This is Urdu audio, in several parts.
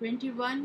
21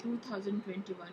2021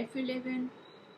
F11,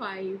5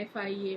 FIA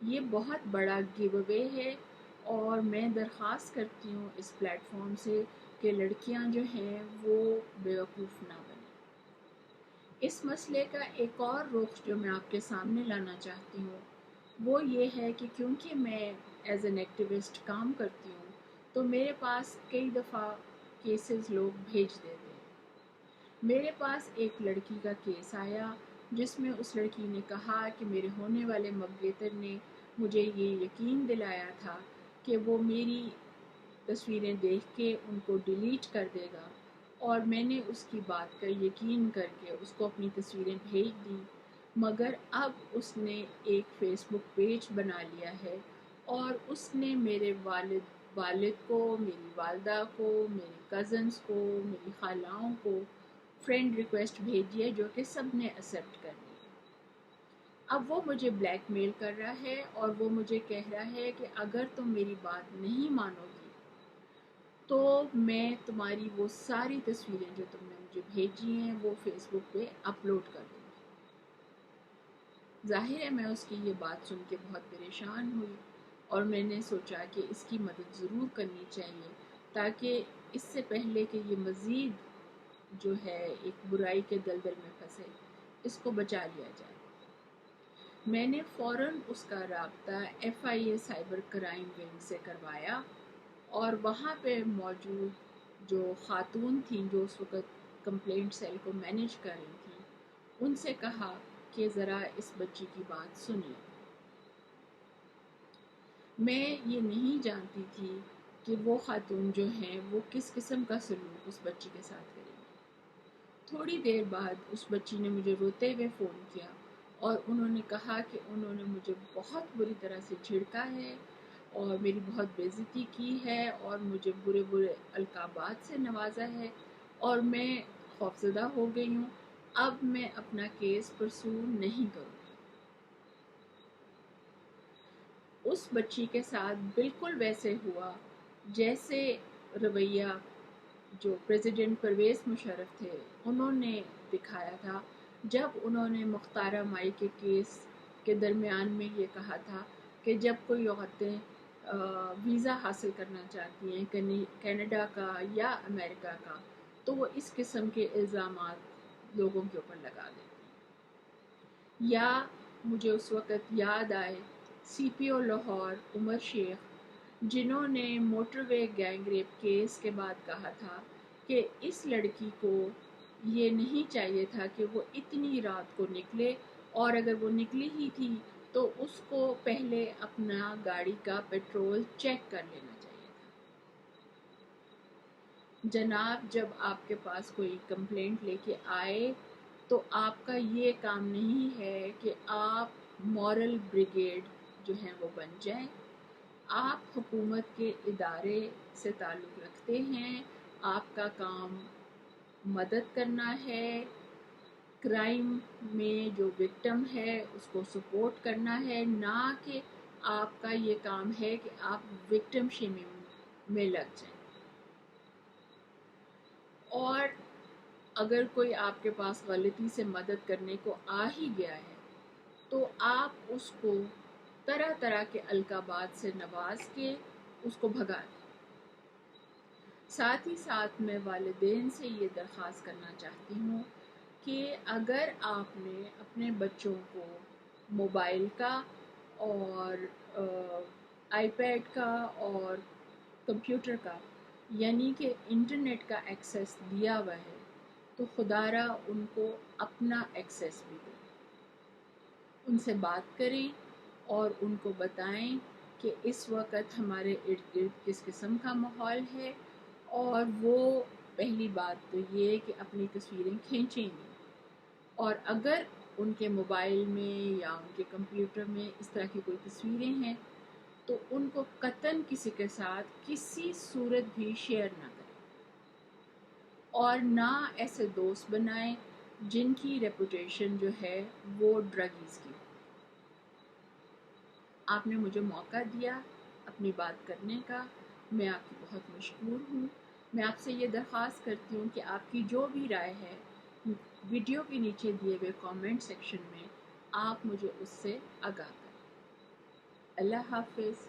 یہ بہت بڑا گیو اوے ہے، اور میں درخواست کرتی ہوں اس پلیٹ فارم سے کہ لڑکیاں جو ہیں وہ بیوقوف نہ بنیں۔ اس مسئلے کا ایک اور رخ جو میں آپ کے سامنے لانا چاہتی ہوں وہ یہ ہے کہ کیونکہ میں ایز این ایکٹیوسٹ کام کرتی ہوں تو میرے پاس کئی دفعہ کیسز لوگ بھیج دیتے ہیں۔ میرے پاس ایک لڑکی کا کیس آیا جس میں اس لڑکی نے کہا کہ میرے ہونے والے مگیتر نے مجھے یہ یقین دلایا تھا کہ وہ میری تصویریں دیکھ کے ان کو ڈیلیٹ کر دے گا، اور میں نے اس کی بات کا یقین کر کے اس کو اپنی تصویریں بھیج دیں، مگر اب اس نے ایک فیس بک پیج بنا لیا ہے اور اس نے میرے والد کو، میری والدہ کو، میرے کزنس کو، میری خالاؤں کو فرینڈ ریکویسٹ بھیجی ہے جو کہ سب نے ایکسیپٹ کر لی۔ اب وہ مجھے بلیک میل کر رہا ہے اور وہ مجھے کہہ رہا ہے کہ اگر تم میری بات نہیں مانو گی تو میں تمہاری وہ ساری تصویریں جو تم نے مجھے بھیجی ہیں وہ فیس بک پہ اپلوڈ کر دوں گی۔ ظاہر ہے میں اس کی یہ بات سن کے بہت پریشان ہوئی، اور میں نے سوچا کہ اس کی مدد ضرور کرنی چاہیے تاکہ اس سے پہلے کہ یہ مزید جو ہے ایک برائی کے دلدل میں پھنسے، اس کو بچا لیا جائے۔ میں نے فوراً اس کا رابطہ FIA سائبر کرائم ونگ سے کروایا، اور وہاں پہ موجود جو خاتون تھیں جو اس وقت کمپلینٹ سیل کو مینیج کر رہی تھیں ان سے کہا کہ ذرا اس بچی کی بات سنیے۔ میں یہ نہیں جانتی تھی کہ وہ خاتون جو ہیں وہ کس قسم کا سلوک اس بچی کے ساتھ کریں گی۔ تھوڑی دیر بعد اس بچی نے مجھے روتے ہوئے فون کیا اور انہوں نے کہا کہ انہوں نے مجھے بہت بری طرح سے جھڑکا ہے اور میری بہت بے عزتی کی ہے اور مجھے برے برے القابات سے نوازا ہے، اور میں خوفزدہ ہو گئی ہوں، اب میں اپنا کیس پرسو نہیں کروں گی۔ اس بچی کے ساتھ بالکل ویسے ہوا جیسے رویہ جو پریزیڈنٹ پرویز مشرف تھے انہوں نے دکھایا تھا جب انہوں نے مختارہ مائی کے کیس کے درمیان میں یہ کہا تھا کہ جب کوئی عورتیں ویزا حاصل کرنا چاہتی ہیں کینیڈا کا یا امریکہ کا تو وہ اس قسم کے الزامات لوگوں کے اوپر لگا دیتی ہیں۔ یا مجھے اس وقت یاد آئے CPO لاہور عمر شیخ جنہوں نے موٹر وے گینگ ریپ کیس کے بعد کہا تھا کہ اس لڑکی کو یہ نہیں چاہیے تھا کہ وہ اتنی رات کو نکلے، اور اگر وہ نکلی ہی تھی تو اس کو پہلے اپنا گاڑی کا پیٹرول چیک کر لینا چاہیے تھا۔ جناب جب آپ کے پاس کوئی کمپلینٹ لے کے آئے تو آپ کا یہ کام نہیں ہے کہ آپ مورل بریگیڈ جو ہیں وہ بن جائیں۔ آپ حکومت کے ادارے سے تعلق رکھتے ہیں، آپ کا کام مدد کرنا ہے، کرائم میں جو وکٹم ہے اس کو سپورٹ کرنا ہے، نہ کہ آپ کا یہ کام ہے کہ آپ وکٹم شیمنگ میں لگ جائیں۔ اور اگر کوئی آپ کے پاس غلطی سے مدد کرنے کو آ ہی گیا ہے تو آپ اس کو طرح طرح کے القابات سے نواز کے اس کو بھگا دیں۔ ساتھ ہی ساتھ میں والدین سے یہ درخواست کرنا چاہتی ہوں کہ اگر آپ نے اپنے بچوں کو موبائل کا اور آئی پیڈ کا اور کمپیوٹر کا یعنی کہ انٹرنیٹ کا ایکسیس دیا ہوا ہے تو خدا را ان کو اپنا ایکسیس بھی دیں، ان سے بات کریں اور ان کو بتائیں کہ اس وقت ہمارے ارد گرد کس قسم کا ماحول ہے، اور وہ پہلی بات تو یہ کہ اپنی تصویریں کھینچیں گی، اور اگر ان کے موبائل میں یا ان کے کمپیوٹر میں اس طرح کی کوئی تصویریں ہیں تو ان کو قطعاً کسی کے ساتھ کسی صورت بھی شیئر نہ کریں، اور نہ ایسے دوست بنائیں جن کی ریپوٹیشن جو ہے وہ ڈرگیز کی۔ آپ نے مجھے موقع دیا اپنی بات کرنے کا، میں آپ کی بہت مشکور ہوں۔ میں آپ سے یہ درخواست کرتی ہوں کہ آپ کی جو بھی رائے ہے ویڈیو کے نیچے دیے ہوئے کامنٹ سیکشن میں آپ مجھے اس سے آگاہ کریں۔ اللہ حافظ.